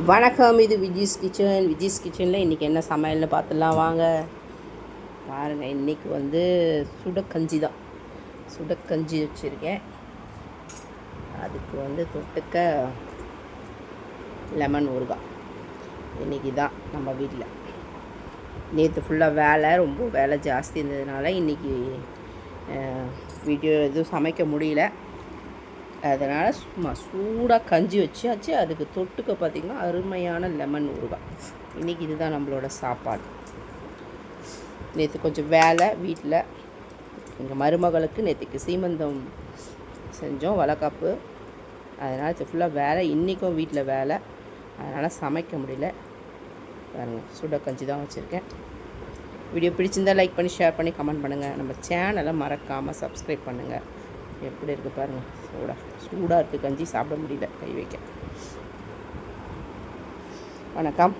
வணக்கம், இது விஜிஸ் கிச்சன். விஜிஸ் கிச்சனில் இன்றைக்கி என்ன சமையல்னு பார்த்துலாம் வாங்க. பாருங்கள், இன்றைக்கி வந்து சுடக்கஞ்சி தான். சுடக்கஞ்சி வச்சுருக்கேன். அதுக்கு வந்து தொட்டுக்க லெமன் ஊறுகாய். இன்றைக்கி தான் நம்ம வீட்டில். நேற்று ஃபுல்லாக ரொம்ப வேலை ஜாஸ்தி இருந்ததுனால இன்றைக்கி வீடியோ எதுவும் சமைக்க முடியல. அதனால் சும்மா சூடாக கஞ்சி வச்சாச்சு. அதுக்கு தொட்டுக்க பார்த்திங்கன்னா அருமையான லெமன் ஊறுகாய். இன்றைக்கி இதுதான் நம்மளோட சாப்பாடு. நேற்று கொஞ்சம் வேலை வீட்டில். எங்கள் மருமகளுக்கு நேற்றுக்கு சீமந்தம் செஞ்சோம், வளைகாப்பு. அதனால் இது ஃபுல்லாக வேலை. இன்றைக்கும் வீட்டில் வேலை, அதனால் சமைக்க முடியல. பாருங்கள், சுட கஞ்சி தான் வச்சுருக்கேன். வீடியோ பிடிச்சிருந்தால் லைக் பண்ணி, ஷேர் பண்ணி, கமெண்ட் பண்ணுங்கள். நம்ம சேனலை மறக்காமல் சப்ஸ்கிரைப் பண்ணுங்கள். எப்படி இருக்குது பாருங்கள், சூடாக இருக்குது கஞ்சி. சாப்பிட முடியல கை வைக்க. வணக்கம்.